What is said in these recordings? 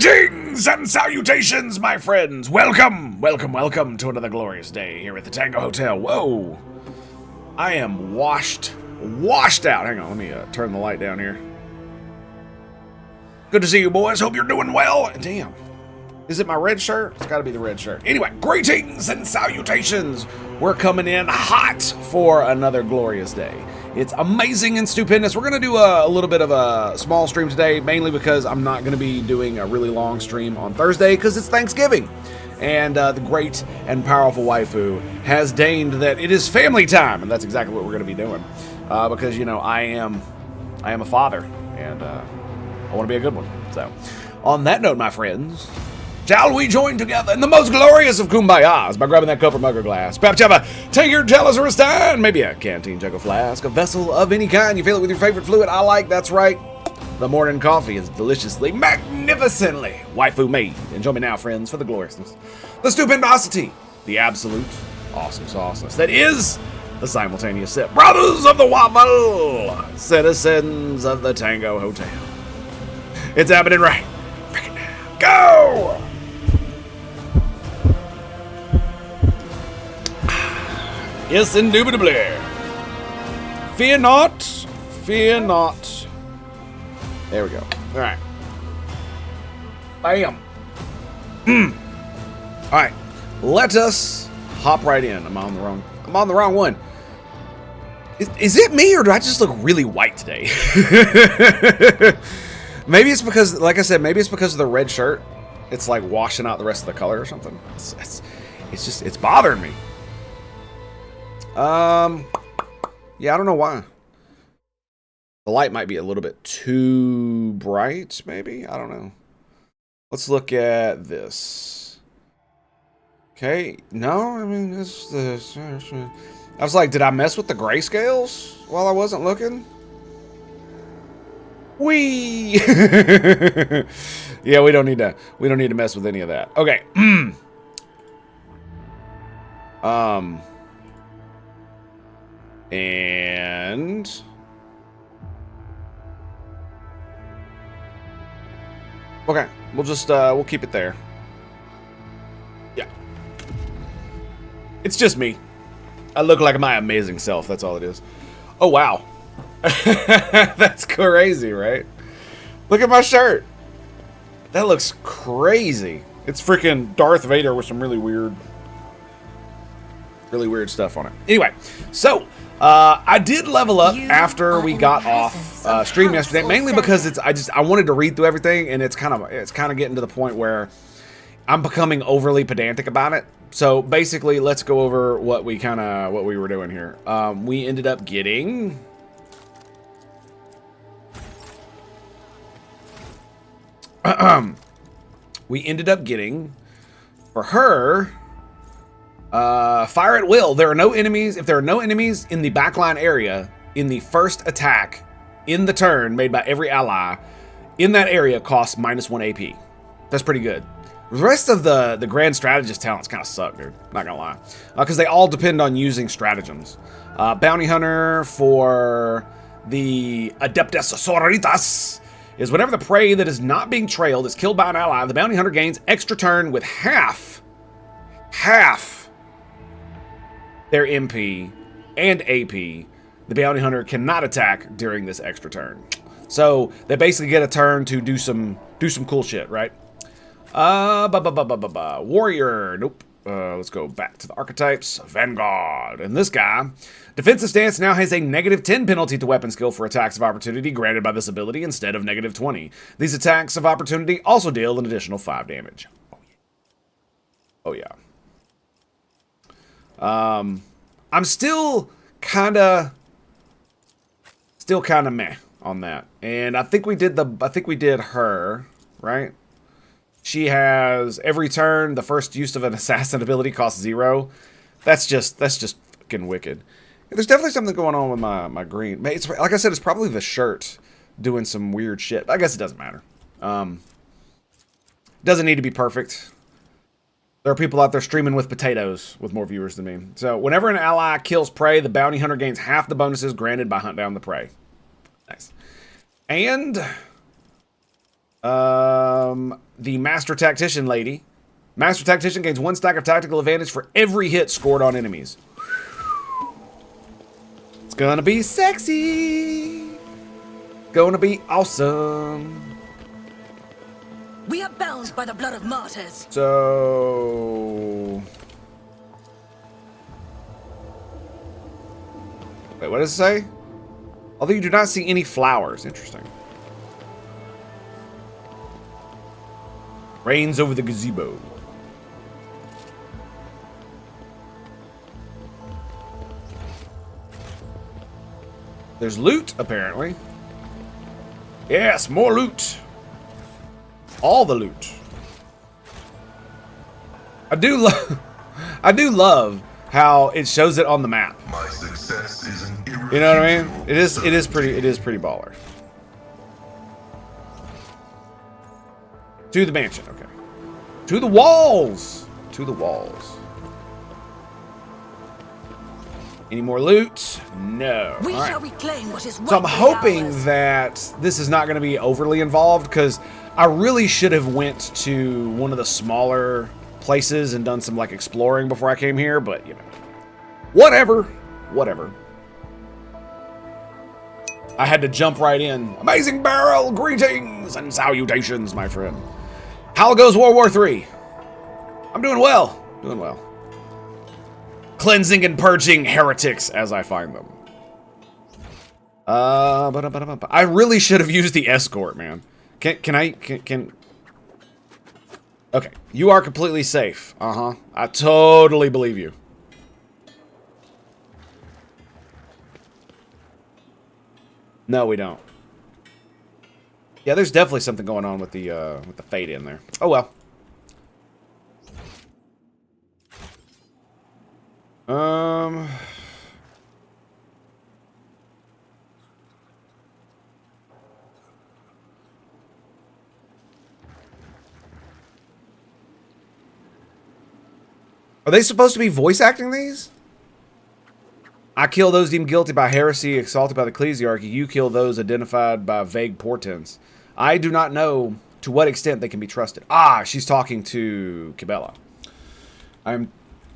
Greetings and salutations, my friends! Welcome to another glorious day here at the Tango Hotel. Whoa! I am washed out. Hang on, let me turn the light down here. Good to see you, boys. Hope you're doing well. Damn. Is it my red shirt? It's gotta be the red shirt. Anyway, greetings and salutations! We're coming in hot for another glorious day. It's amazing and stupendous. We're going to do a little bit of a small stream today, mainly because I'm not going to be doing a really long stream on Thursday because it's Thanksgiving. And the great and powerful waifu has deigned that it is family time, and that's exactly what we're going to be doing. Because, you know, I am a father, and I want to be a good one. So, on that note, my friends, shall we join together in the most glorious of kumbayas by grabbing that cup or mug or glass? Perhaps you have a tankard, chalice, or a stein, maybe a canteen, jug, or flask, a vessel of any kind. You fill it with your favorite fluid. I like, that's right, the morning coffee is deliciously, magnificently waifu made. And join me now, friends, for the gloriousness, the stupendosity, the absolute awesome sauceness that is the simultaneous sip. Brothers of the waffle, citizens of the Tango Hotel. It's happening right freaking now. Go! Yes, indubitably. Fear not, fear not. There we go. All right. Bam. All right. Let us hop right in. I'm on the wrong one. Is it me, or do I just look really white today? Maybe it's because, like I said, maybe it's because of the red shirt. It's like washing out the rest of the color or something. It's bothering me. Yeah, I don't know why. The light might be a little bit too bright, maybe? I don't know. Let's look at this. Okay, no, I mean, I was like, did I mess with the grayscales while I wasn't looking? Whee! Yeah, we don't need to mess with any of that. Okay. And okay, we'll just we'll keep it there. Yeah. It's just me. I look like my amazing self, that's all it is. Oh wow. That's crazy, right? Look at my shirt. That looks crazy. It's freaking Darth Vader with some really weird stuff on it. Anyway, so I did level up after we got off stream yesterday, mainly because I wanted to read through everything, and it's kind of getting to the point where I'm becoming overly pedantic about it. So basically, let's go over what we were doing here. We ended up getting for her fire at will. There are no enemies. If there are no enemies in the backline area in the first attack in the turn made by every ally in that area costs -1 AP. That's pretty good. The rest of the grand strategist talents kind of suck, dude. Not gonna lie, because they all depend on using stratagems. Bounty hunter for the Adeptus Sororitas is whenever the prey that is not being trailed is killed by an ally, the bounty hunter gains extra turn with half their MP and AP. The bounty hunter cannot attack during this extra turn. So they basically get a turn to do some cool shit, right? Warrior, nope. Let's go back to the archetypes. Vanguard. And this guy, defensive stance now has a -10 penalty to weapon skill for attacks of opportunity granted by this ability instead of -20. These attacks of opportunity also deal an additional 5 damage. Oh yeah. I'm still kind of meh on that. And I think we did her, right? She has every turn the first use of an assassin ability costs 0. That's just fucking wicked. There's definitely something going on with my green. It's like I said, it's probably the shirt doing some weird shit. I guess it doesn't matter. Doesn't need to be perfect. There are people out there streaming with potatoes with more viewers than me. So whenever an ally kills prey, the bounty hunter gains half the bonuses granted by hunt down the prey. Nice. And The Master Tactician lady. Master Tactician gains 1 stack of tactical advantage for every hit scored on enemies. It's gonna be sexy. Gonna be awesome. We are bound by the blood of martyrs. So... Wait, what does it say? Although you do not see any flowers. Interesting. Reigns over the gazebo. There's loot, apparently. Yes, more loot. All the loot. I do love how it shows it on the map. My success is an irrefutable. You know what I mean? It is pretty baller. To the mansion, okay. To the walls. To the walls. Any more loot? No. We All right. shall reclaim what is So I'm rightfully hoping ours. that this is not going to be overly involved, because I really should have went to one of the smaller places and done some like exploring before I came here, but you know, whatever. I had to jump right in. Amazing barrel, greetings and salutations, my friend. How goes World War III? I'm doing well. Cleansing and purging heretics as I find them. I really should have used the escort, man. Can I? Okay, you are completely safe. I totally believe you. No, we don't. Yeah, there's definitely something going on with the fate in there. Oh well. Are they supposed to be voice acting these? I kill those deemed guilty by heresy, exalted by the ecclesiarchy. You kill those identified by vague portents. I do not know to what extent they can be trusted. Ah, she's talking to Cabela. Am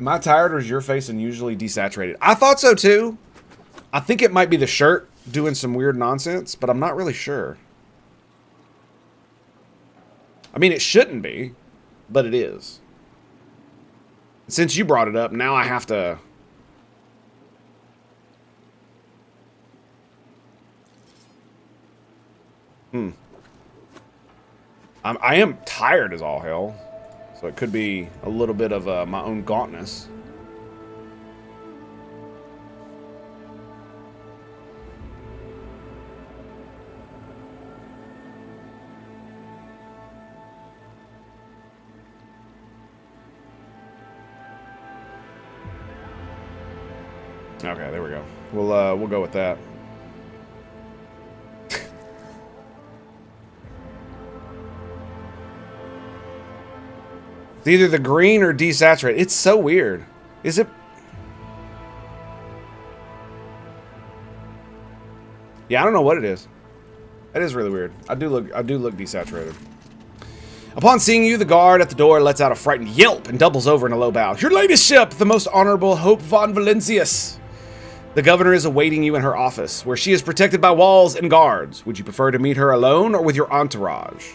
I tired, or is your face unusually desaturated? I thought so too. I think it might be the shirt doing some weird nonsense, but I'm not really sure. I mean, it shouldn't be, but it is. Since you brought it up, now I have to... I am tired as all hell, so it could be a little bit of my own gauntness. Okay, there we go. We'll go with that. It's either the green or desaturated. It's so weird. Is it? Yeah, I don't know what it is. That is really weird. I do look desaturated. Upon seeing you, the guard at the door lets out a frightened yelp and doubles over in a low bow. Your ladyship, the most honorable Hope von Valencius. The governor is awaiting you in her office, where she is protected by walls and guards. Would you prefer to meet her alone or with your entourage?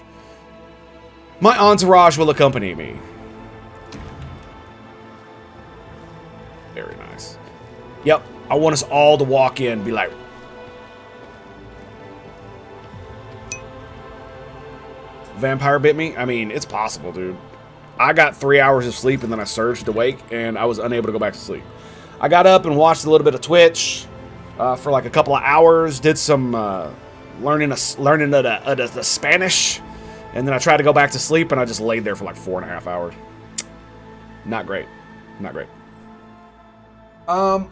My entourage will accompany me. Very nice. Yep, I want us all to walk in and be like... Vampire bit me? I mean, it's possible, dude. I got 3 hours of sleep and then I surged awake and I was unable to go back to sleep. I got up and watched a little bit of Twitch for like a couple of hours. Did some learning the Spanish, and then I tried to go back to sleep and I just laid there for like 4.5 hours. Not great. Not great.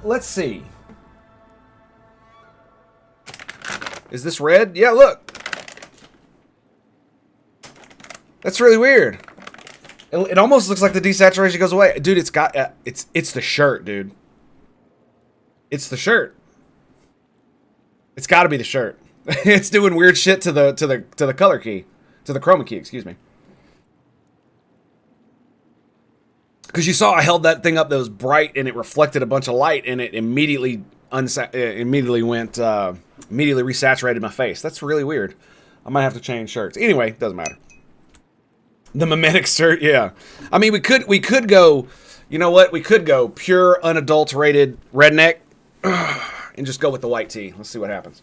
Let's see. Is this red? Yeah, look. That's really weird. It almost looks like the desaturation goes away, dude. It's got it's the shirt, dude. It's the shirt. It's got to be the shirt. It's doing weird shit to the color key. To the chroma key, excuse me. Because you saw I held that thing up that was bright and it reflected a bunch of light and it immediately immediately resaturated my face. That's really weird. I might have to change shirts. Anyway, doesn't matter. The mimetic shirt, yeah. I mean, we could go, you know what? We could go pure unadulterated redneck and just go with the white tee. Let's see what happens.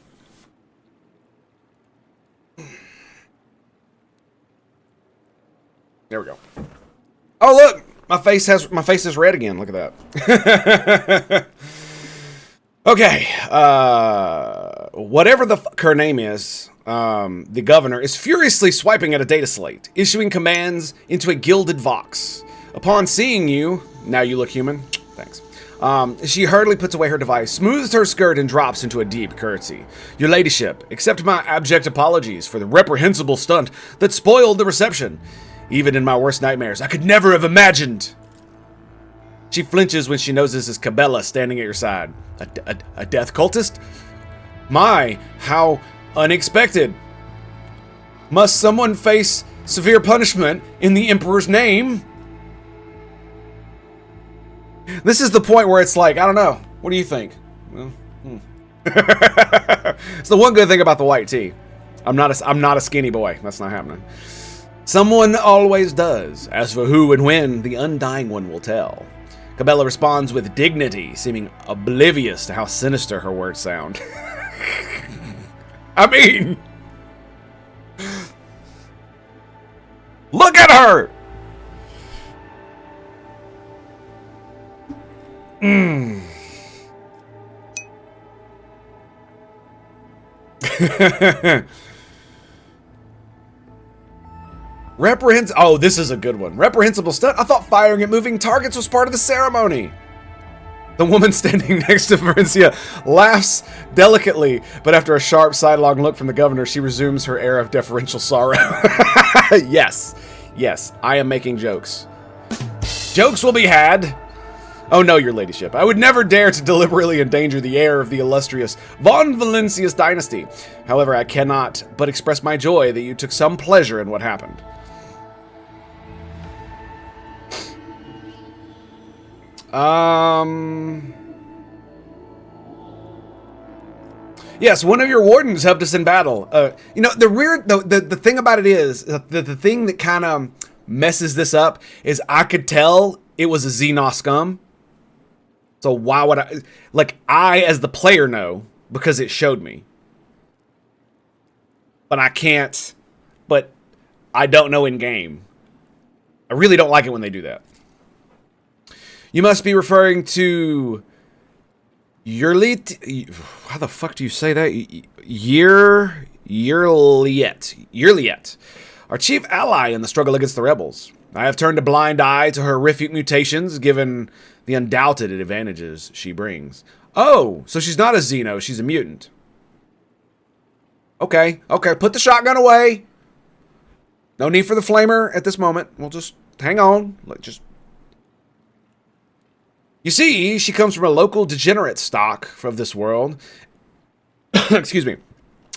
There we go. Oh, look. My face is red again. Look at that. Okay. Whatever the fuck her name is, the governor is furiously swiping at a data slate, issuing commands into a gilded vox. Upon seeing you, now you look human. Thanks. She hurriedly puts away her device, smooths her skirt, and drops into a deep curtsy. Your ladyship, accept my abject apologies for the reprehensible stunt that spoiled the reception. Even in my worst nightmares, I could never have imagined. She flinches when she notices Cabela standing at your side. A death cultist? My, how unexpected. Must someone face severe punishment in the Emperor's name? This is the point where it's like, I don't know. What do you think? Well, It's the one good thing about the white tee. I'm not a skinny boy. That's not happening. Someone always does. As for who and when, the undying one will tell. Cabela responds with dignity, seeming oblivious to how sinister her words sound. I mean, look at her! Oh, this is a good one. Reprehensible stunt? I thought firing at moving targets was part of the ceremony. The woman standing next to Florencia laughs delicately, but after a sharp sidelong look from the governor, she resumes her air of deferential sorrow. Yes, I am making jokes. Jokes will be had. Oh no, your ladyship. I would never dare to deliberately endanger the heir of the illustrious Von Valencius dynasty. However, I cannot but express my joy that you took some pleasure in what happened. Yes, one of your wardens helped us in battle. You know, the thing about it is, the thing that kind of messes this up is I could tell it was a Xenos scum. So why would I as the player know, because it showed me. But I can't, but I don't know in game. I really don't like it when they do that. You must be referring to Yerliet. How the fuck do you say that? Yerliet. Our chief ally in the struggle against the rebels. I have turned a blind eye to her horrific mutations, given the undoubted advantages she brings. Oh, so she's not a Xeno, she's a mutant. Okay, put the shotgun away. No need for the flamer at this moment. We'll just hang on. You see, she comes from a local degenerate stock of this world. Excuse me.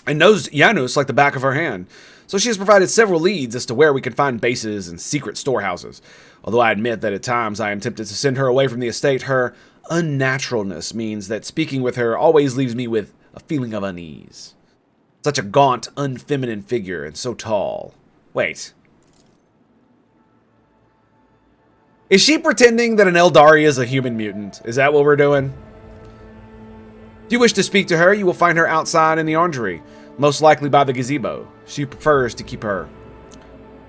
And knows Xenos like the back of her hand. So she has provided several leads as to where we can find bases and secret storehouses. Although I admit that at times I am tempted to send her away from the estate, her unnaturalness means that speaking with her always leaves me with a feeling of unease. Such a gaunt, unfeminine figure, and so tall. Wait. Is she pretending that an Eldari is a human mutant? Is that what we're doing? If you wish to speak to her, you will find her outside in the orangery, most likely by the gazebo. She prefers to keep her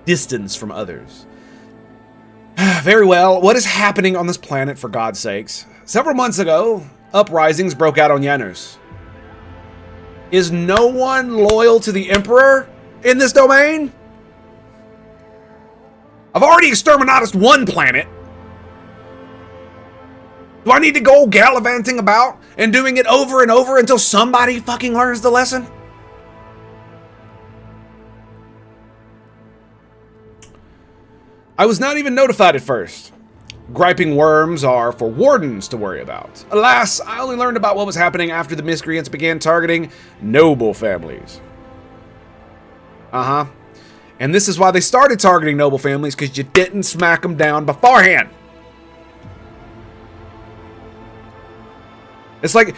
distance from others. Very well. What is happening on this planet, for God's sakes? Several months ago, uprisings broke out on Xenos. Is no one loyal to the Emperor in this domain? I've already exterminated one planet. Do I need to go gallivanting about and doing it over and over until somebody fucking learns the lesson? I was not even notified at first. Griping worms are for wardens to worry about. Alas, I only learned about what was happening after the miscreants began targeting noble families. And this is why they started targeting noble families, because you didn't smack them down beforehand. It's like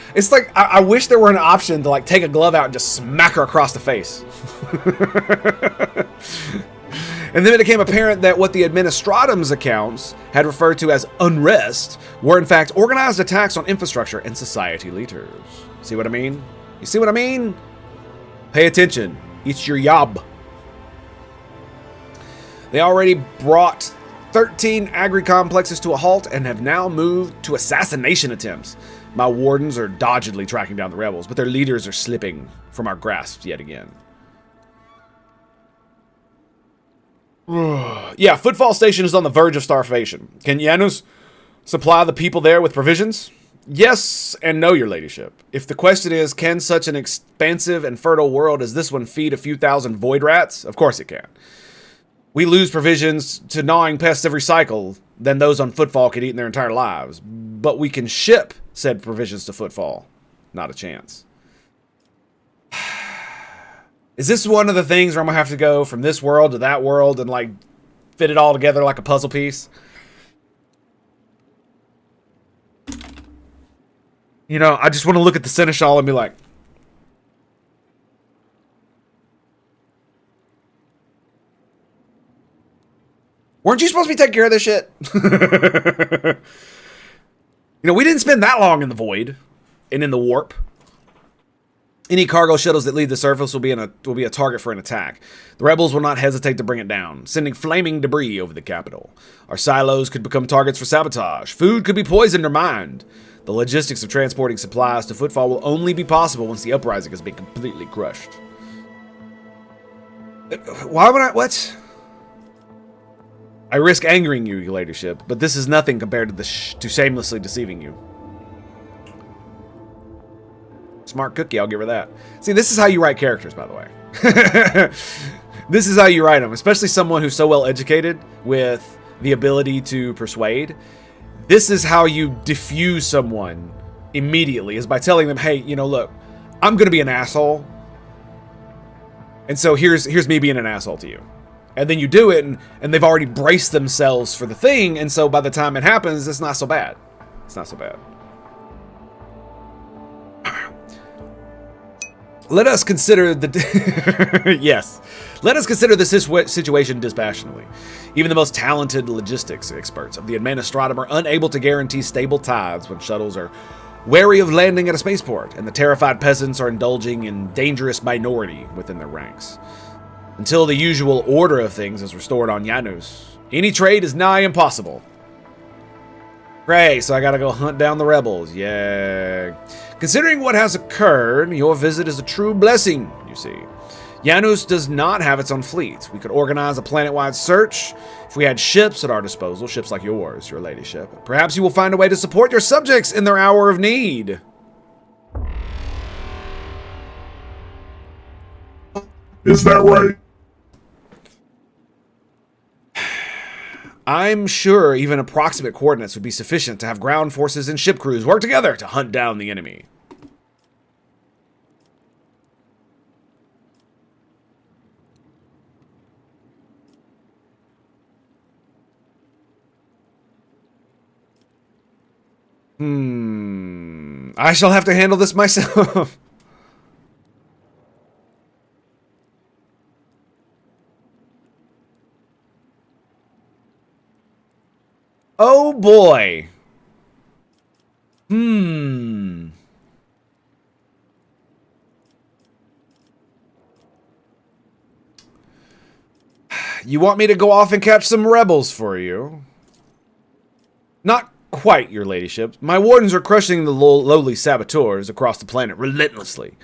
I wish there were an option to like take a glove out and just smack her across the face. And then it became apparent that what the Administratum's accounts had referred to as unrest were in fact organized attacks on infrastructure and society leaders. See what I mean? You see what I mean? Pay attention. It's your job. They already brought 13 agri-complexes to a halt and have now moved to assassination attempts. My wardens are doggedly tracking down the rebels, but their leaders are slipping from our grasp yet again. Yeah, Footfall Station is on the verge of starvation. Can Xenos supply the people there with provisions? Yes and no, your ladyship. If the question is, can such an expansive and fertile world as this one feed a few thousand void rats? Of course it can. We lose provisions to gnawing pests every cycle than those on Footfall could eat in their entire lives. But we can ship said provisions to Footfall. Not a chance. Is this one of the things where I'm going to have to go from this world to that world and, like, fit it all together like a puzzle piece? You know, I just want to look at the Seneschal and be like, weren't you supposed to be taking care of this shit? You know, we didn't spend that long in the void and in the warp. Any cargo shuttles that leave the surface will be a target for an attack. The rebels will not hesitate to bring it down, sending flaming debris over the capital. Our silos could become targets for sabotage. Food could be poisoned or mined. The logistics of transporting supplies to Footfall will only be possible once the uprising has been completely crushed. Why would I... What? I risk angering you, your ladyship, but this is nothing compared to to shamelessly deceiving you. Smart cookie, I'll give her that. See, this is how you write characters, by the way. This is how you write them, especially someone who's so well educated with the ability to persuade. This is how you diffuse someone immediately, is by telling them, hey, you know, look, I'm going to be an asshole. And so here's me being an asshole to you. And then you do it, and they've already braced themselves for the thing, and so by the time it happens, it's not so bad. It's not so bad. Let us consider the... Yes. Let us consider this situation dispassionately. Even the most talented logistics experts of the Administratum are unable to guarantee stable tides when shuttles are wary of landing at a spaceport, and the terrified peasants are indulging in dangerous minority within their ranks. Until the usual order of things is restored on Xenos, any trade is nigh impossible. Great, so I gotta go hunt down the rebels. Yay. Considering what has occurred, your visit is a true blessing, you see. Xenos does not have its own fleet. We could organize a planet-wide search if we had ships at our disposal, ships like yours, your ladyship. Perhaps you will find a way to support your subjects in their hour of need. Is that right? I'm sure even approximate coordinates would be sufficient to have ground forces and ship crews work together to hunt down the enemy. I shall have to handle this myself. Oh boy. You want me to go off and catch some rebels for you? Not quite, your ladyship. My wardens are crushing the lowly saboteurs across the planet relentlessly.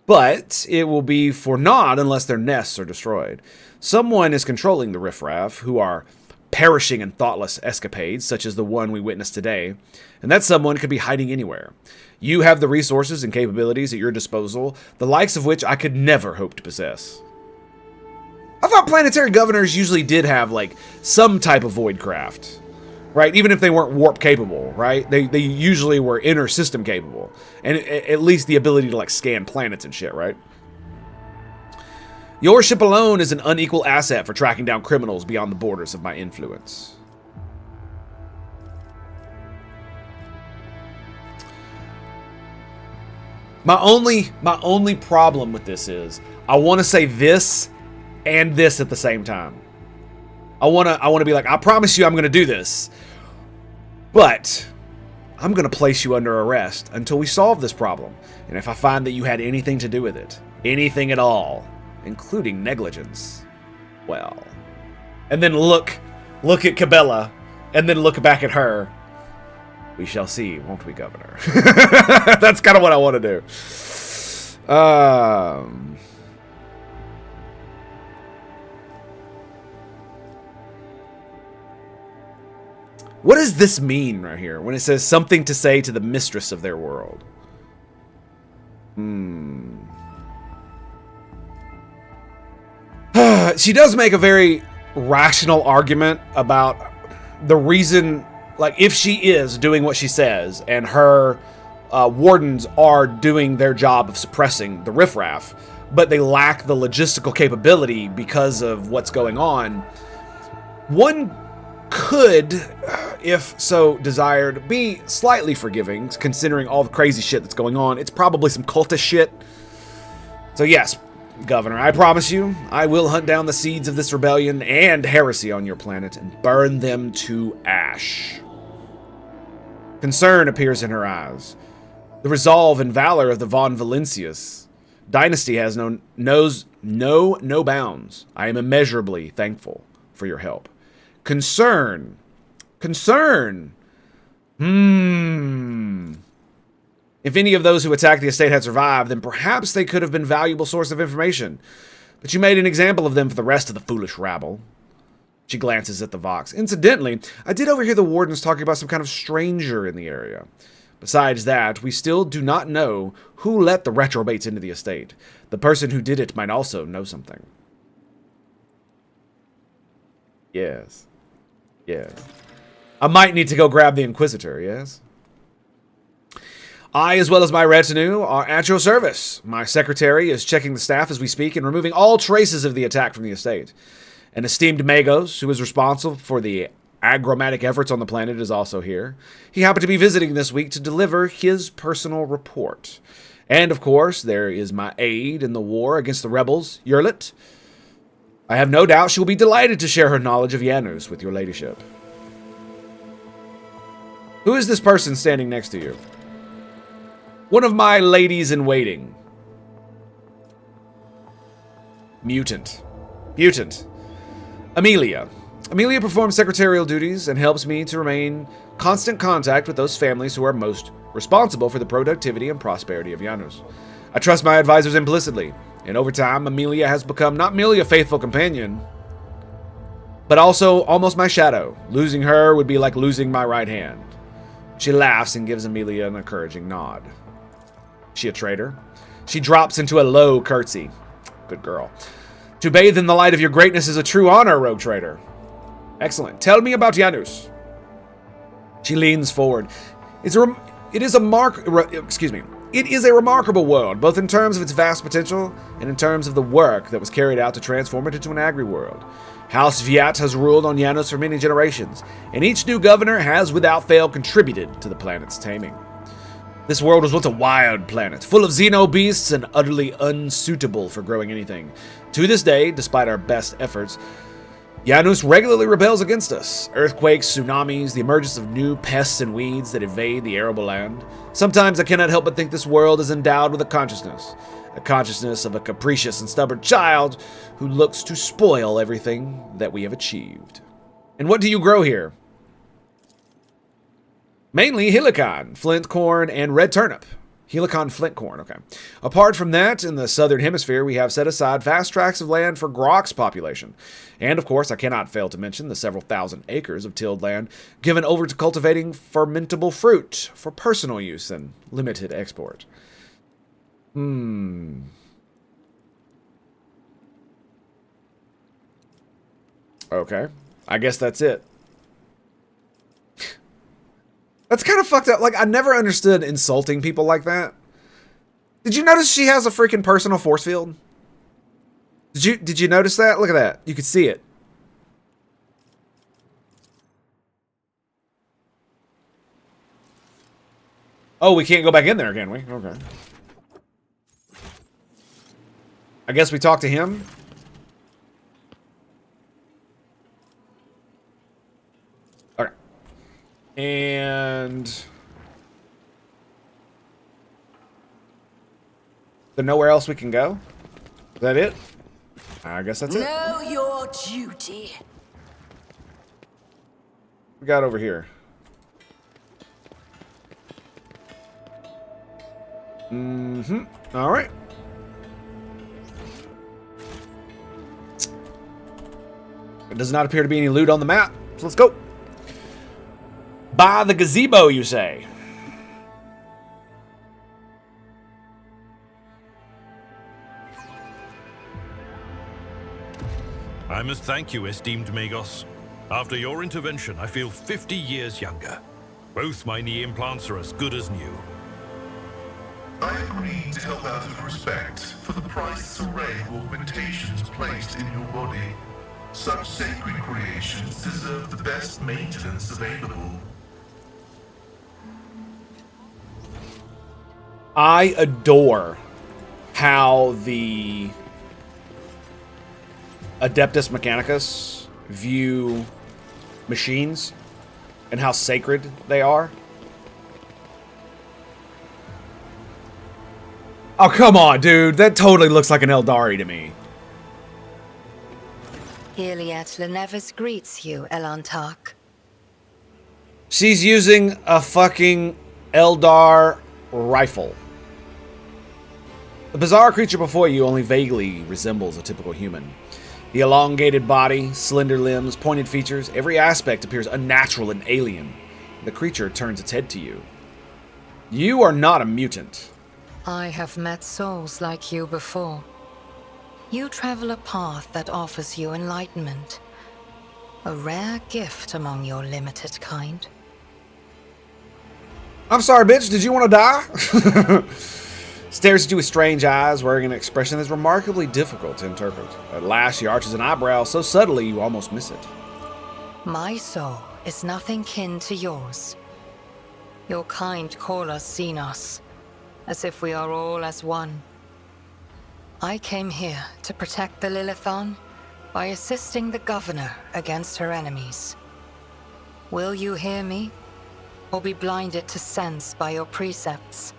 But it will be for naught unless their nests are destroyed. Someone is controlling the riffraff, who are perishing in thoughtless escapades, such as the one we witnessed today, and that someone could be hiding anywhere. You have the resources and capabilities at your disposal, the likes of which I could never hope to possess. I thought planetary governors usually did have, like, some type of void craft, right? Even if they weren't warp capable, right? They usually were inner system capable, and at least the ability to, like, scan planets and shit, right? Your ship alone is an unequal asset for tracking down criminals beyond the borders of my influence. My only problem with this is I want to say this and this at the same time. I want to be like, I promise you I'm going to do this. But I'm going to place you under arrest until we solve this problem. And if I find that you had anything to do with it, anything at all, including negligence, well. And then look at Cabela, and then look back at her. We shall see, won't we, Governor? That's kind of what I want to do. What does this mean right here when it says something to say to the mistress of their world? She does make a very rational argument about the reason, like, if she is doing what she says and her wardens are doing their job of suppressing the riffraff, but they lack the logistical capability because of what's going on, one could, if so desired, be slightly forgiving, considering all the crazy shit that's going on. It's probably some cultist shit. So yes, Governor, I promise you, I will hunt down the seeds of this rebellion and heresy on your planet and burn them to ash. Concern appears in her eyes. The resolve and valor of the Von Valencius dynasty knows no bounds. I am immeasurably thankful for your help. Concern. If any of those who attacked the estate had survived, then perhaps they could have been a valuable source of information. But you made an example of them for the rest of the foolish rabble. She glances at the Vox. Incidentally, I did overhear the wardens talking about some kind of stranger in the area. Besides that, we still do not know who let the retrobates into the estate. The person who did it might also know something. Yes. I might need to go grab the Inquisitor, yes? I, as well as my retinue, are at your service. My secretary is checking the staff as we speak and removing all traces of the attack from the estate. An esteemed Magos, who is responsible for the agromatic efforts on the planet, is also here. He happened to be visiting this week to deliver his personal report. And, of course, there is my aide in the war against the rebels, Yerlit. I have no doubt she will be delighted to share her knowledge of Xenos with your ladyship. Who is this person standing next to you? One of my ladies-in-waiting. Mutant. Amelia. Amelia performs secretarial duties and helps me to remain constant contact with those families who are most responsible for the productivity and prosperity of Xenos. I trust my advisors implicitly, and over time, Amelia has become not merely a faithful companion, but also almost my shadow. Losing her would be like losing my right hand. She laughs and gives Amelia an encouraging nod. She a traitor? She drops into a low curtsy. Good girl. To bathe in the light of your greatness is a true honor, rogue traitor. Excellent. Tell me about Xenos. She leans forward. It is a remarkable world, both in terms of its vast potential and in terms of the work that was carried out to transform it into an agri-world. House Viat has ruled on Xenos for many generations, and each new governor has without fail contributed to the planet's taming. This world was once a wild planet, full of xeno beasts and utterly unsuitable for growing anything. To this day, despite our best efforts, Xenos regularly rebels against us. Earthquakes, tsunamis, the emergence of new pests and weeds that invade the arable land. Sometimes I cannot help but think this world is endowed with a consciousness of a capricious and stubborn child who looks to spoil everything that we have achieved. And what do you grow here? Mainly helicon, flint corn, and red turnip. Helicon flint corn, okay. Apart from that, in the southern hemisphere, we have set aside vast tracts of land for Grok's population. And, of course, I cannot fail to mention the several thousand acres of tilled land given over to cultivating fermentable fruit for personal use and limited export. Okay. I guess that's it. That's kind of fucked up. Like, I never understood insulting people like that. Did you notice she has a freaking personal force field? Did you notice that? Look at that. You could see it. Oh, we can't go back in there, can we? Okay. I guess we talk to him. Okay. And there's nowhere else we can go? Is that it? I guess that's it. Know your duty. We got over here. Mm-hmm. All right. There does not appear to be any loot on the map, so let's go. By the gazebo, you say? I must thank you, esteemed Magos. After your intervention, I feel 50 years younger. Both my knee implants are as good as new. I agreed to help out of respect for the priceless array of augmentations placed in your body. Such sacred creations deserve the best maintenance available. I adore how the Adeptus Mechanicus view machines and how sacred they are. Oh, come on, dude. That totally looks like an Eldari to me. Iliad Lenevis greets you, Elantark. She's using a fucking Eldar rifle. The bizarre creature before you only vaguely resembles a typical human. The elongated body, slender limbs, pointed features, every aspect appears unnatural and alien. The creature turns its head to you. You are not a mutant. I have met souls like you before. You travel a path that offers you enlightenment. A rare gift among your limited kind. I'm sorry, bitch. Did you want to die? Stares at you with strange eyes, wearing an expression that's remarkably difficult to interpret. At last, she arches an eyebrow so subtly you almost miss it. My soul is nothing kin to yours. Your kind call us Xenos, as if we are all as one. I came here to protect the Lilithon by assisting the governor against her enemies. Will you hear me, or be blinded to sense by your precepts?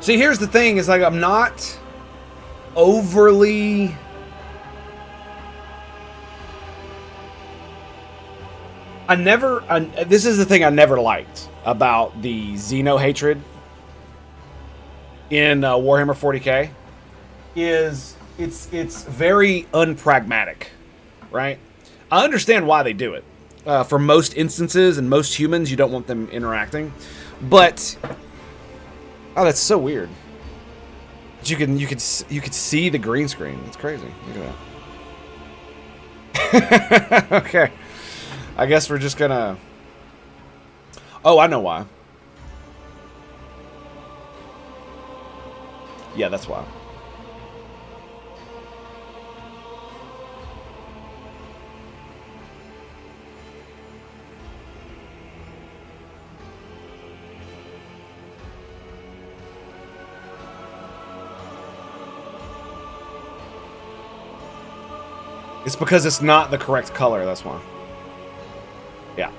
See, here's the thing, is like I'm not overly this is the thing I never liked about the Xeno hatred in Warhammer 40k is it's very unpragmatic, right? I understand why they do it. For most instances and most humans, you don't want them interacting, but oh, that's so weird. But you could see the green screen. It's crazy. Look at that. Okay, I guess we're just gonna. Oh, I know why. Yeah, that's why. It's because it's not the correct color, that's why. Yeah.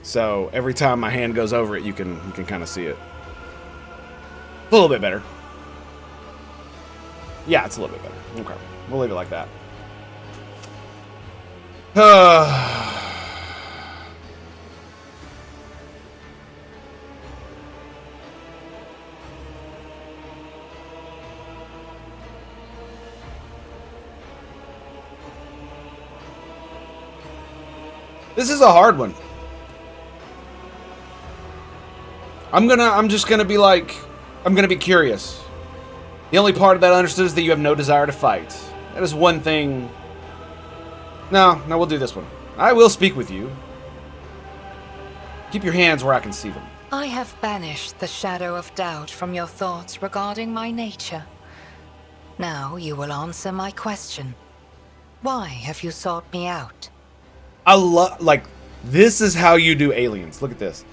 So every time my hand goes over it, you can kind of see it. A little bit better. Yeah, it's a little bit better. Okay. We'll leave it like that. This is a hard one. I'm just gonna be like, I'm gonna be curious. The only part of that I understood is that you have no desire to fight. That is one thing. No, we'll do this one. I will speak with you. Keep your hands where I can see them. I have banished the shadow of doubt from your thoughts regarding my nature. Now you will answer my question. Why have you sought me out? I love, like, this is how you do aliens. Look at this.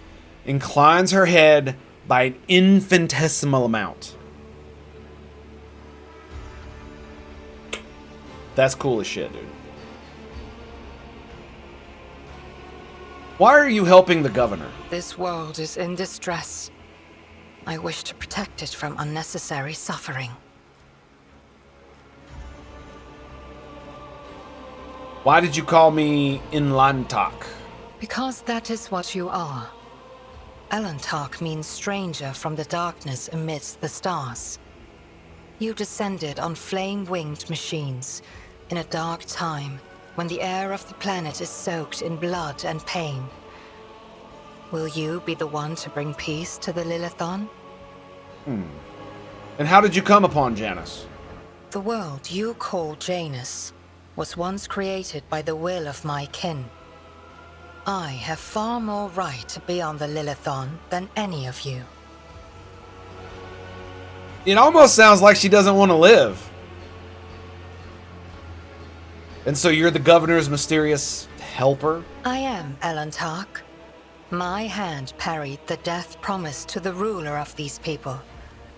Inclines her head by an infinitesimal amount. That's cool as shit, dude. Why are you helping the governor? This world is in distress. I wish to protect it from unnecessary suffering. Why did you call me Inlantak? Because that is what you are. Elantak means stranger from the darkness amidst the stars. You descended on flame-winged machines in a dark time when the air of the planet is soaked in blood and pain. Will you be the one to bring peace to the Lilithon? And how did you come upon Janus? The world you call Janus was once created by the will of my kin. I have far more right to be on the Lilithon than any of you. It almost sounds like she doesn't want to live. And so you're the governor's mysterious helper? I am Elantak. My hand parried the death promised to the ruler of these people,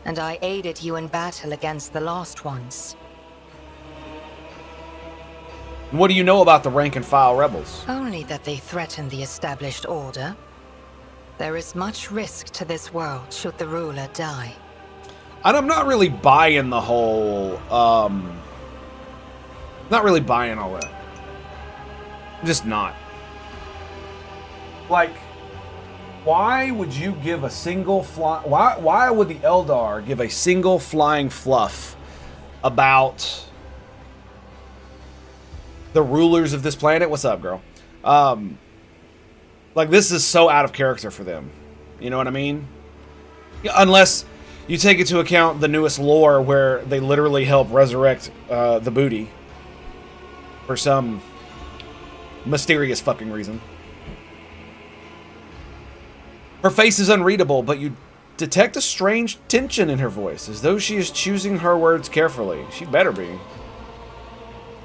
and I aided you in battle against the Lost Ones. What do you know about the rank-and-file rebels? Only that they threaten the established order. There is much risk to this world should the ruler die. And I'm not really buying the whole, not really buying all that. I'm just not. Like, why would you give a single why would the Eldar give a single flying fluff about the rulers of this planet? What's up, girl? Like, this is so out of character for them. You know what I mean? Yeah, unless you take into account the newest lore where they literally help resurrect the booty for some mysterious fucking reason. Her face is unreadable, but you detect a strange tension in her voice, as though she is choosing her words carefully. She better be.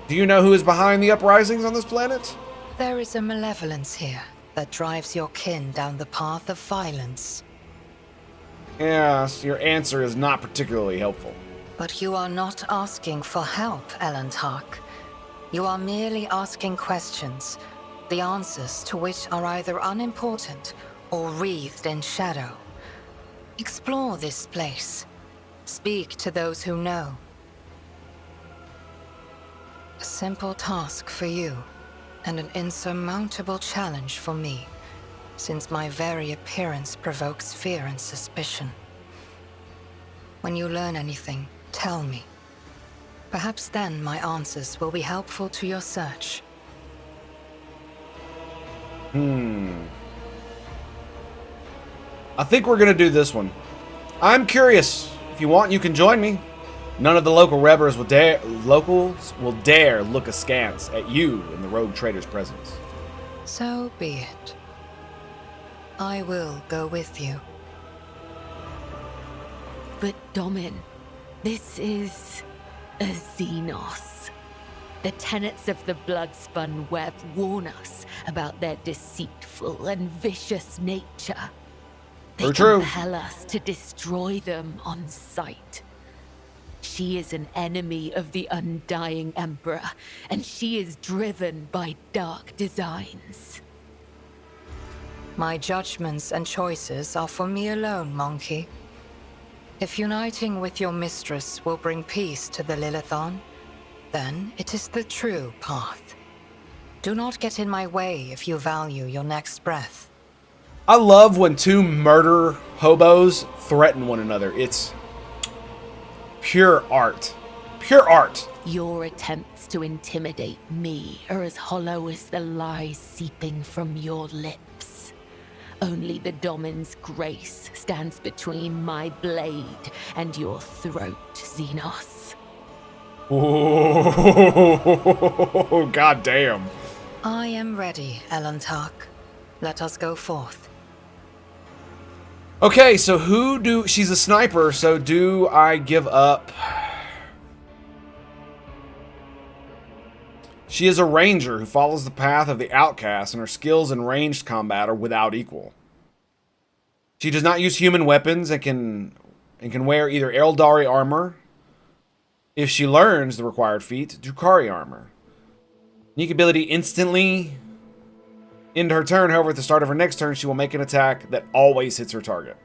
Do you know who is behind the uprisings on this planet? There is a malevolence here that drives your kin down the path of violence. Yes, your answer is not particularly helpful. But you are not asking for help, Elantak. You are merely asking questions, the answers to which are either unimportant or wreathed in shadow. Explore this place. Speak to those who know. A simple task for you, and an insurmountable challenge for me, since my very appearance provokes fear and suspicion. When you learn anything, tell me. Perhaps then my answers will be helpful to your search. I think we're gonna do this one. I'm curious. If you want, you can join me. None of the locals will dare look askance at you in the rogue trader's presence. So be it. I will go with you. But Domin, this is a Xenos. The tenets of the blood-spun web warn us about their deceitful and vicious nature. They compel us to destroy them on sight. She is an enemy of the Undying Emperor, and she is driven by dark designs. My judgments and choices are for me alone, Monkey. If uniting with your mistress will bring peace to the Lilithon, then it is the true path. Do not get in my way if you value your next breath. I love when two murder hobos threaten one another. It's pure art. Pure art. Your attempts to intimidate me are as hollow as the lies seeping from your lips. Only the Domin's grace stands between my blade and your throat, Xenos. Oh, god damn. I am ready, Elantark. Let us go forth. Okay, so she's a sniper, so do I give up? She is a ranger who follows the path of the outcast, and her skills in ranged combat are without equal. She does not use human weapons and can wear either Eldari armor. If she learns the required feat, Drukhari armor. Unique ability instantly end her turn. However, at the start of her next turn, she will make an attack that always hits her target.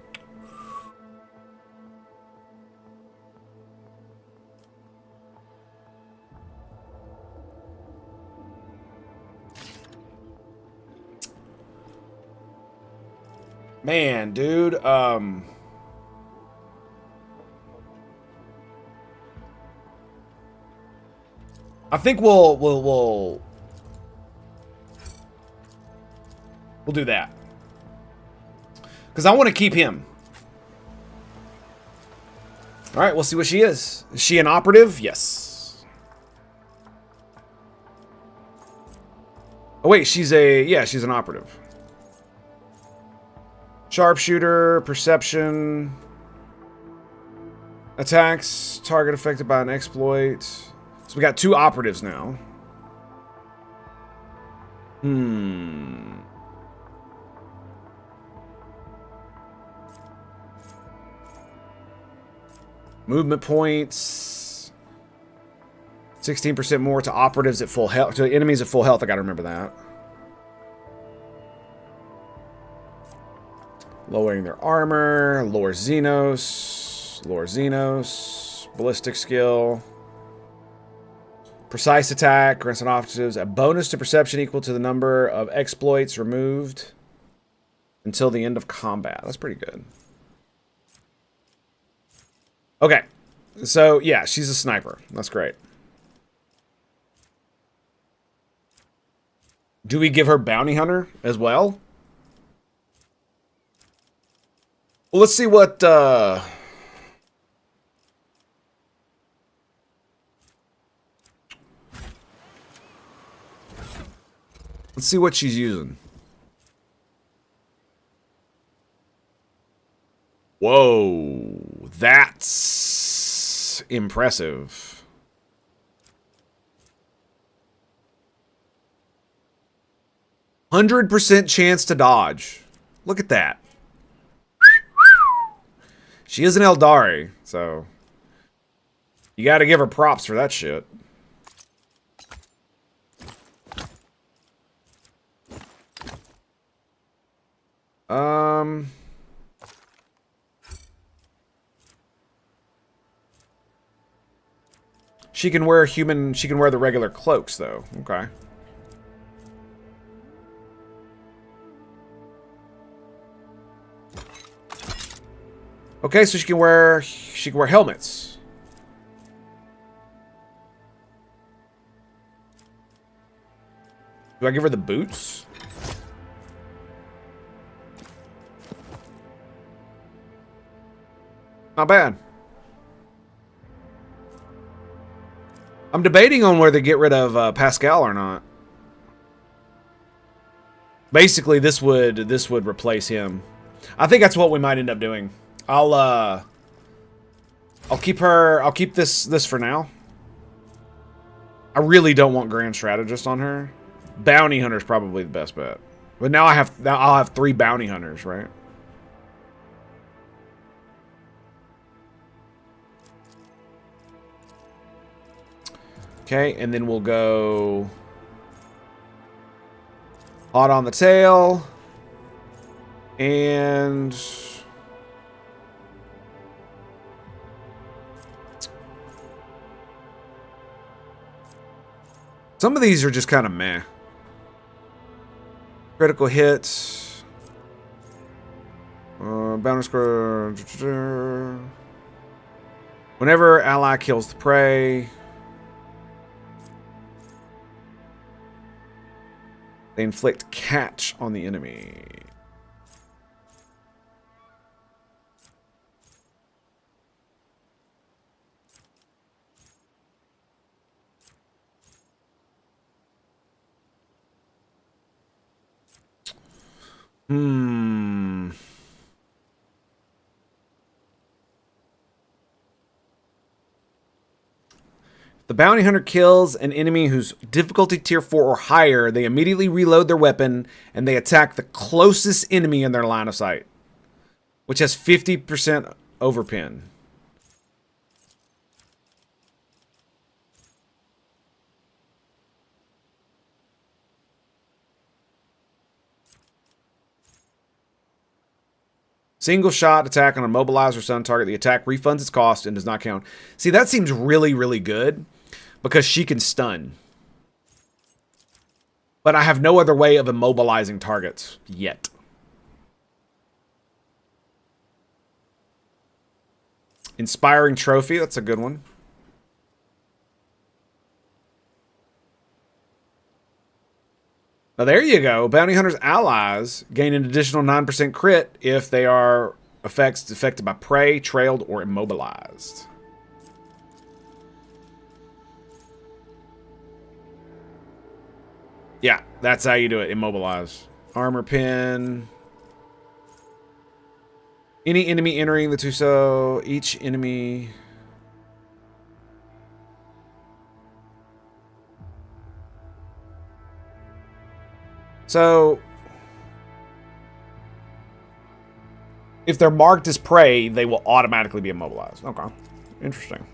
Man, dude, I think we'll do that. Because I want to keep him. Alright, we'll see what she is. Is she an operative? Yes. Oh wait, she's an operative. Sharpshooter, perception, attacks, target affected by an exploit. So we got 2 operatives now. Movement points. 16% more to operatives at full health. To enemies at full health, I gotta remember that. Lowering their armor, lower Xenos, ballistic skill, precise attack, grants on operatives a bonus to perception equal to the number of exploits removed until the end of combat. That's pretty good. Okay, so yeah, she's a sniper. That's great. Do we give her bounty hunter as well? Well, let's see what, let's see what she's using. Whoa, that's impressive. 100% chance to dodge. Look at that. She is an Eldari, so you gotta give her props for that shit. She can wear the regular cloaks though. Okay. Okay, so she can wear helmets. Do I give her the boots? Not bad. I'm debating on whether to get rid of Pascal or not. Basically, this would replace him. I think that's what we might end up doing. I'll keep this for now. I really don't want Grand Strategist on her. Bounty Hunter's probably the best bet. But now I'll have 3 Bounty Hunters, right? Okay, and then we'll go hot on the tail and some of these are just kind of meh. Critical hits. Bounty score. Whenever ally kills the prey. They inflict catch on the enemy. The bounty hunter kills an enemy who's difficulty tier 4 or higher. They immediately reload their weapon and they attack the closest enemy in their line of sight, which has 50% overpin. Single shot attack on a mobilized or stunned target. The attack refunds its cost and does not count. See, that seems really, really good because she can stun. But I have no other way of immobilizing targets yet. Inspiring trophy. That's a good one. Now, there you go. Bounty Hunter's allies gain an additional 9% crit if they are effects affected by prey, trailed, or immobilized. Yeah, that's how you do it. Immobilize. Armor pin. Any enemy entering the Tuso. Each enemy... So, if they're marked as prey, they will automatically be immobilized. Okay. Interesting.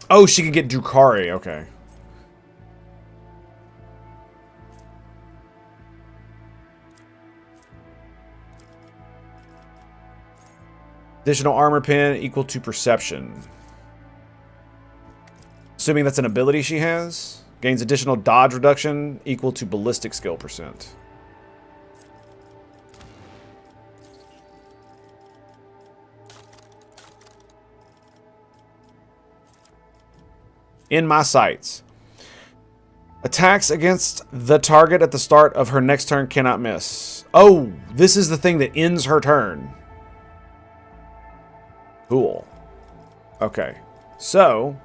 Oh, she can get Drukhari. Okay. Additional armor pin equal to perception. Assuming that's an ability she has. Gains additional dodge reduction equal to ballistic skill percent. In my sights. Attacks against the target at the start of her next turn cannot miss. Oh, this is the thing that ends her turn. Cool. Okay. So...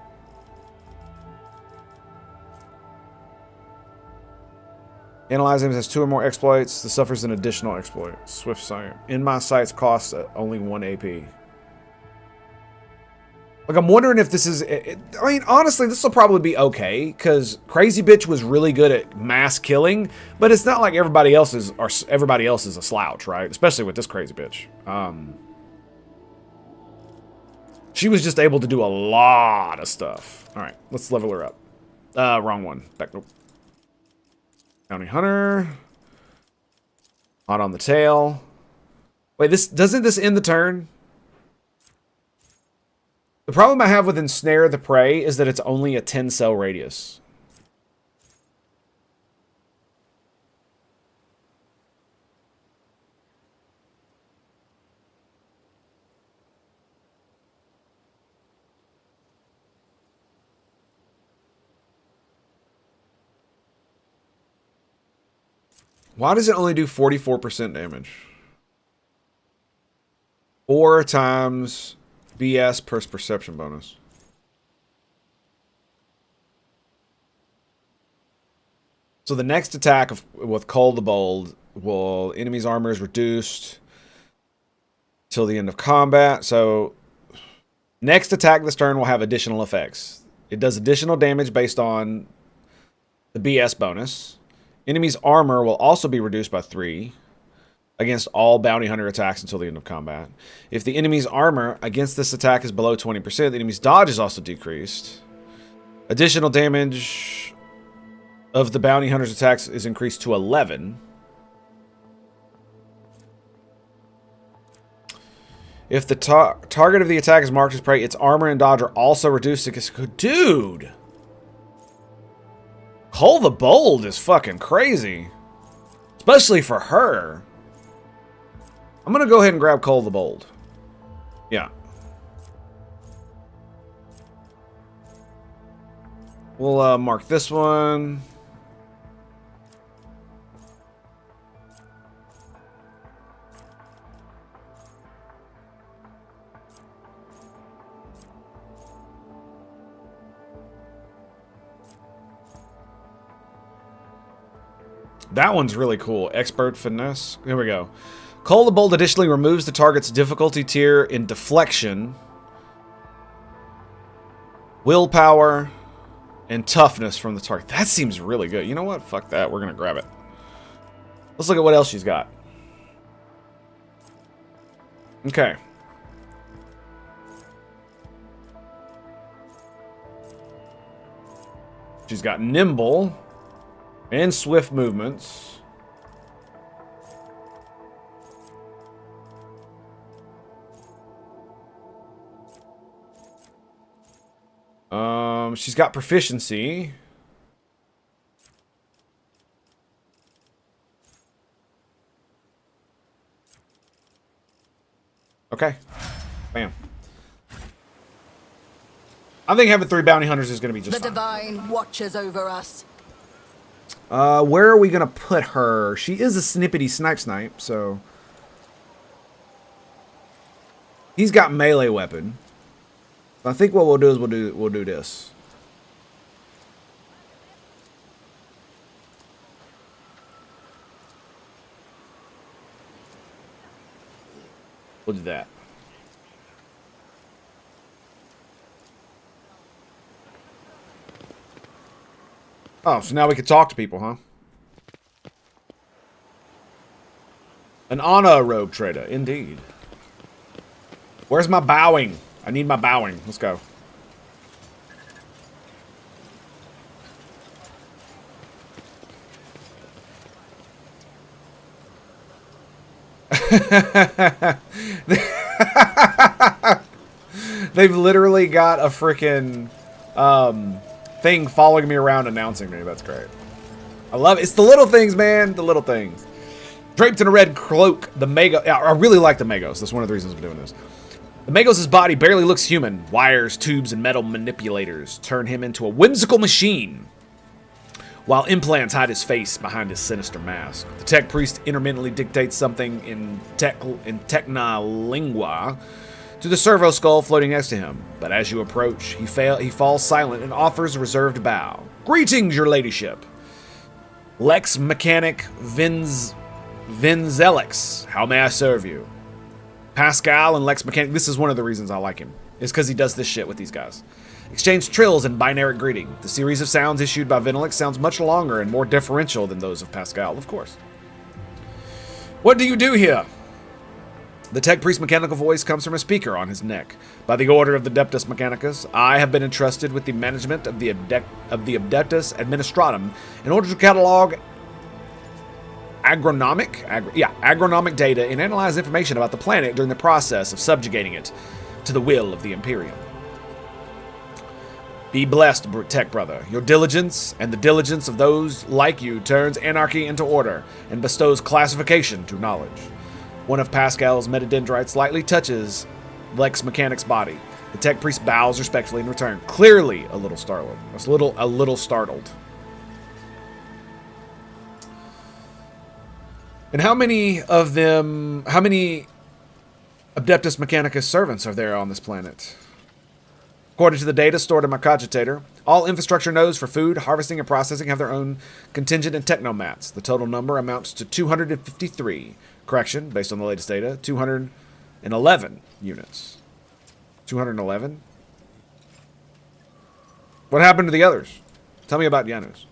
Analyze him has 2 or more exploits. This suffers an additional exploit. Swift Sight. In my sights costs only 1 AP. Like, I'm wondering if this is... I mean, honestly, this will probably be okay, because Crazy Bitch was really good at mass killing, but it's not like everybody else is a slouch, right? Especially with this Crazy Bitch. She was just able to do a lot of stuff. All right, let's level her up. Wrong one. Back. Nope. Bounty Hunter. Hot on the tail. Wait, doesn't this end the turn? The problem I have with Ensnare the Prey is that it's only a 10-cell radius. Why does it only do 44% damage? 4 times BS plus perception bonus. So the next attack with Cull the Bold will... Enemy's armor is reduced till the end of combat. So next attack this turn will have additional effects. It does additional damage based on the BS bonus. Enemy's armor will also be reduced by 3 against all bounty hunter attacks until the end of combat. If the enemy's armor against this attack is below 20%, the enemy's dodge is also decreased. Additional damage of the bounty hunter's attacks is increased to 11. If the target of the attack is marked as prey, its armor and dodge are also reduced. Dude! Cull the Bold is fucking crazy. Especially for her. I'm going to go ahead and grab Cull the Bold. Yeah. We'll mark this one. That one's really cool. Expert finesse. Here we go. Call the Bolt additionally removes the target's difficulty tier in deflection, willpower, and toughness from the target. That seems really good. You know what? Fuck that. We're going to grab it. Let's look at what else she's got. Okay. She's got nimble and swift movements. She's got proficiency. Okay. Bam. I think having 3 bounty hunters is going to be just The fine. divine watches over us. Where are we going to put her? She is a snippety snipe, so... He's got melee weapon. I think what we'll do is we'll do this. We'll do that. Oh, so now we can talk to people, huh? An honor rogue trader, indeed. Where's my bowing? I need my bowing. Let's go. They've literally got a freaking thing following me around announcing me. That's great. I love it. It's the little things, man. The little things. Draped in a red cloak, the Magos... I really like the Magos. That's one of the reasons I'm doing this. The Magos' body barely looks human. Wires, tubes, and metal manipulators turn him into a whimsical machine, while implants hide his face behind his sinister mask. The tech priest intermittently dictates something in technolingua to the servo skull floating next to him. But as you approach, he falls silent and offers a reserved bow. Greetings, your ladyship. Lex Mechanic Vinzelix. How may I serve you? Pascal and Lex Mechanic. This is one of the reasons I like him. Is because he does this shit with these guys. Exchange trills and binary greeting. The series of sounds issued by Vinzelix sounds much longer and more deferential than those of Pascal, of course. What do you do here? The tech priest's mechanical voice comes from a speaker on his neck. By the order of the Adeptus Mechanicus, I have been entrusted with the management of the Adeptus Administratum in order to catalog agronomic data and analyze information about the planet during the process of subjugating it to the will of the Imperium. Be blessed, tech brother. Your diligence and the diligence of those like you turns anarchy into order and bestows classification to knowledge. One of Pascal's metadendrites lightly touches Lex Mechanic's body. The tech priest bows respectfully in return, clearly a little startled. A little startled. And how many Adeptus Mechanicus servants are there on this planet? According to the data stored in my cogitator, all infrastructure nodes for food, harvesting, and processing have their own contingent and technomats. The total number amounts to 253. Correction, based on the latest data, 211 units. 211? What happened to the others? Tell me about Xenos.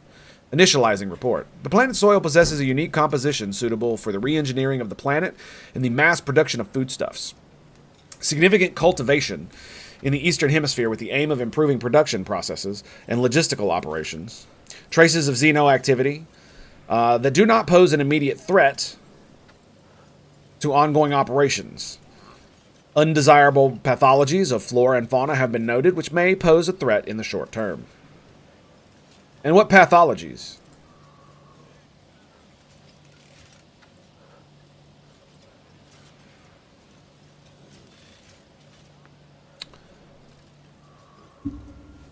Initializing report. The planet's soil possesses a unique composition suitable for the re-engineering of the planet and the mass production of foodstuffs. Significant cultivation in the Eastern Hemisphere with the aim of improving production processes and logistical operations. Traces of Xeno activity that do not pose an immediate threat to ongoing operations. Undesirable pathologies of flora and fauna have been noted, which may pose a threat in the short term. And what pathologies?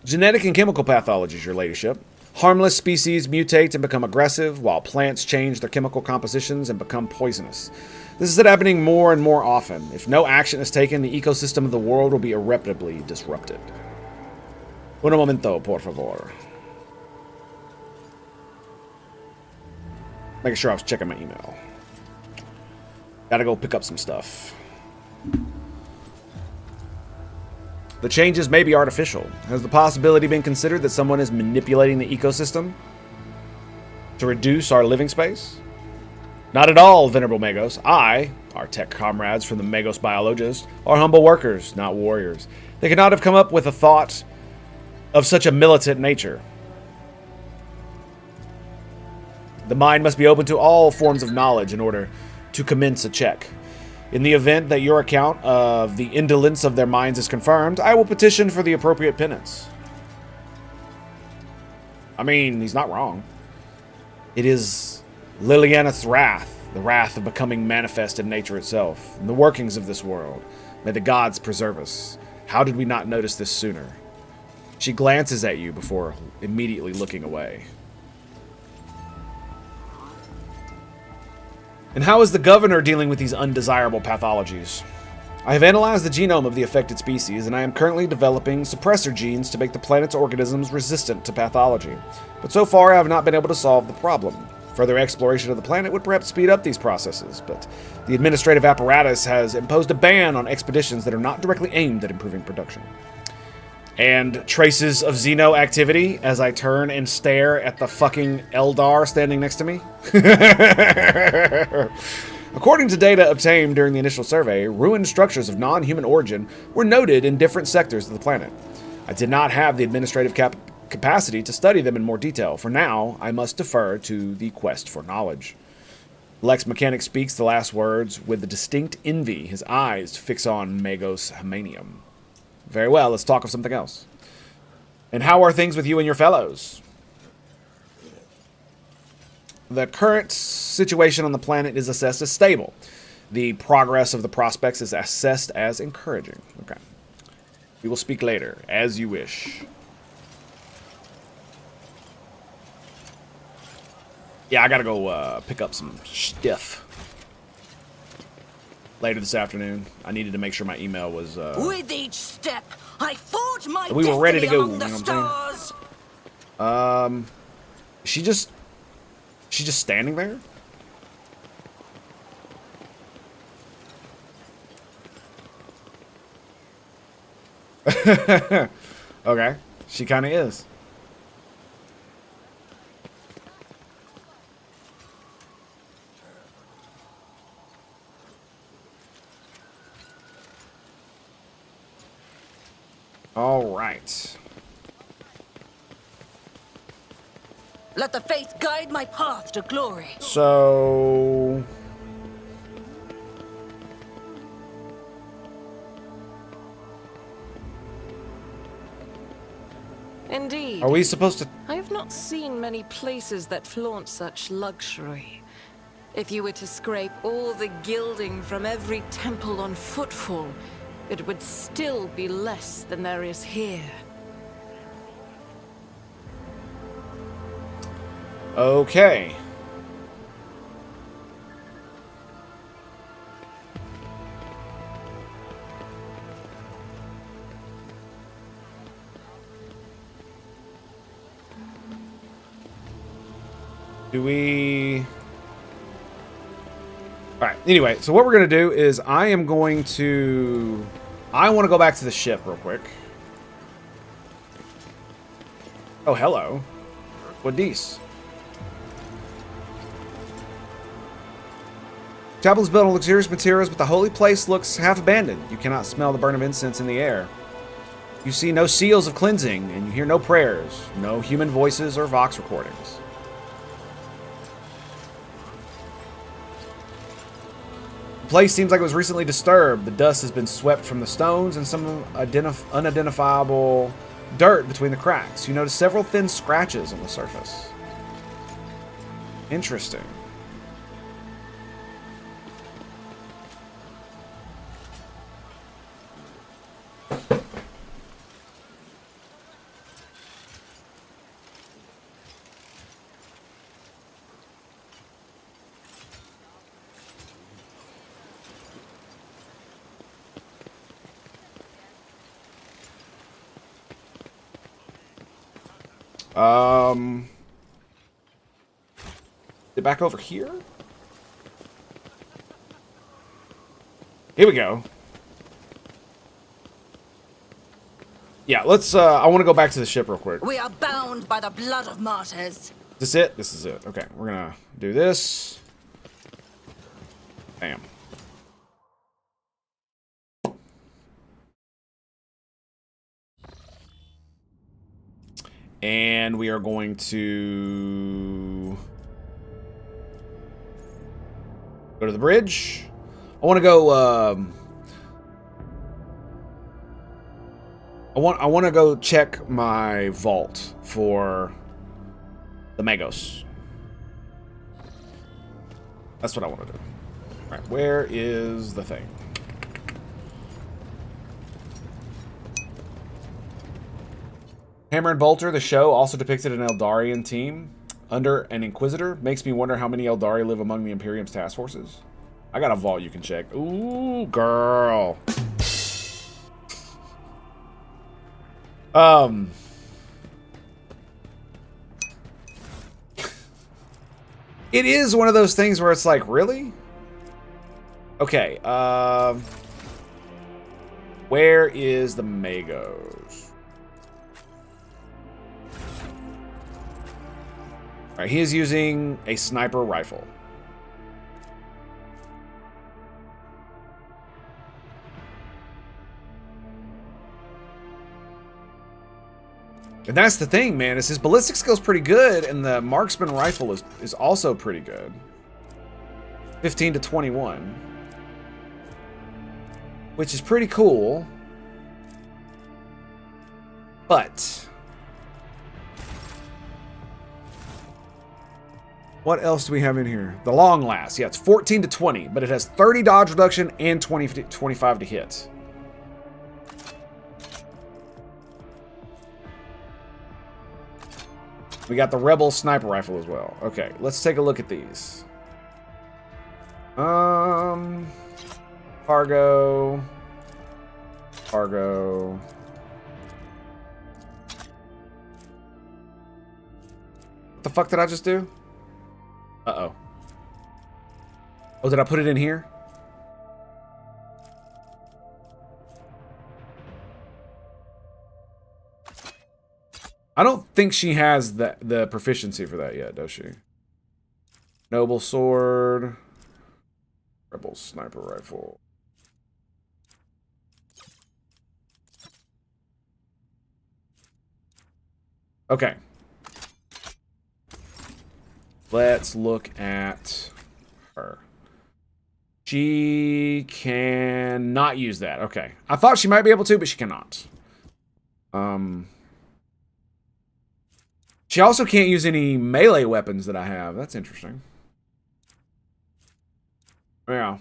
Genetic and chemical pathologies, your ladyship. Harmless species mutate and become aggressive, while plants change their chemical compositions and become poisonous. This is happening more and more often. If no action is taken, the ecosystem of the world will be irreparably disrupted. Un momento, por favor. Making sure I was checking my email. Gotta go pick up some stuff. The changes may be artificial. Has the possibility been considered that someone is manipulating the ecosystem to reduce our living space? Not at all, Venerable Magos. Our tech comrades from the Magos Biologist, are humble workers, not warriors. They could not have come up with a thought of such a militant nature. The mind must be open to all forms of knowledge in order to commence a check. In the event that your account of the indolence of their minds is confirmed, I will petition for the appropriate penance. I mean, he's not wrong. It is Lilianath's wrath, the wrath of becoming manifest in nature itself, and the workings of this world. May the gods preserve us. How did we not notice this sooner? She glances at you before immediately looking away. And how is the governor dealing with these undesirable pathologies? I have analyzed the genome of the affected species, and I am currently developing suppressor genes to make the planet's organisms resistant to pathology. But so far, I have not been able to solve the problem. Further exploration of the planet would perhaps speed up these processes, but the administrative apparatus has imposed a ban on expeditions that are not directly aimed at improving production. And traces of Xeno activity as I turn and stare at the fucking Eldar standing next to me. According to data obtained during the initial survey, ruined structures of non-human origin were noted in different sectors of the planet. I did not have the administrative capacity to study them in more detail. For now, I must defer to the quest for knowledge. Lex Mechanic speaks the last words with a distinct envy, his eyes fix on Magos Hymenium. Very well, let's talk of something else. And how are things with you and your fellows? The current situation on the planet is assessed as stable. The progress of the prospects is assessed as encouraging. Okay. We will speak later, as you wish. Yeah, I gotta go pick up some stuff. Later this afternoon. I needed to make sure my email was With each step, I forge my we were ready to go, among the you know what I'm stars. She's just standing there? Okay. She kind of is. All right. Let the faith guide my path to glory. So... Indeed. are we supposed to... I have not seen many places that flaunt such luxury. If you were to scrape all the gilding from every temple on footfall, it would still be less than there is here. Okay. Do we... Alright, anyway, so what we're going to do is I want to go back to the ship real quick. Oh, hello. What dis? Chapel is built on luxurious materials, but the holy place looks half abandoned. You cannot smell the burn of incense in the air. You see no seals of cleansing, and you hear no prayers, no human voices or vox recordings. The place seems like it was recently disturbed. The dust has been swept from the stones and some unidentifiable dirt between the cracks. You notice several thin scratches on the surface. Interesting. Get back over here? Here we go. Yeah, let's, I want to go back to the ship real quick. We are bound by the blood of martyrs. Is this it? This is it. Okay, we're gonna do this. Bam. And we are going to go to the bridge. I want to go, I want to go check my vault for the Magos. That's what I want to do. All right, where is the thing? Hammer and Bolter, the show, also depicted an Eldarian team under an Inquisitor. Makes me wonder how many Eldari live among the Imperium's task forces. I got a vault you can check. Ooh, girl. It is one of those things where it's like, really? Okay, where is the Magos? Alright, he is using a sniper rifle. And that's the thing, man, is his ballistic skill's pretty good, and the marksman rifle is also pretty good. 15 to 21. Which is pretty cool. But what else do we have in here? The long last. Yeah, it's 14 to 20, but it has 30 dodge reduction and 25 to hit. We got the Rebel sniper rifle as well. Okay, let's take a look at these. Cargo. Cargo. What the fuck did I just do? Uh-oh. Oh, did I put it in here? I don't think she has the proficiency for that yet, does she? Noble sword. Rebel sniper rifle. Okay. Let's look at her. She cannot use that. Okay. I thought she might be able to, but she cannot. She also can't use any melee weapons that I have. That's interesting. Yeah.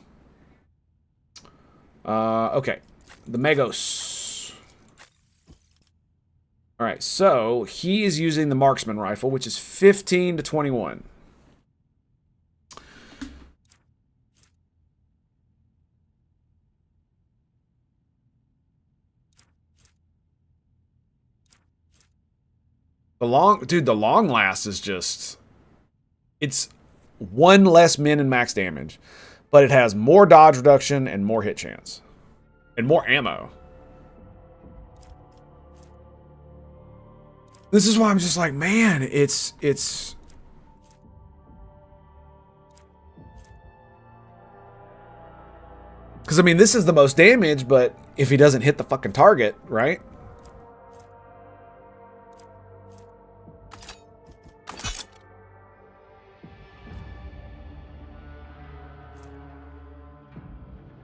Okay. The Magos. Alright, so he is using the marksman rifle, which is 15 to 21. The long last is just, it's one less min and max damage, but it has more dodge reduction and more hit chance and more ammo. This is why I'm just like, man, it's because I mean, this is the most damage, but if he doesn't hit the fucking target, right?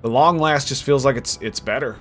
The long last just feels like it's better.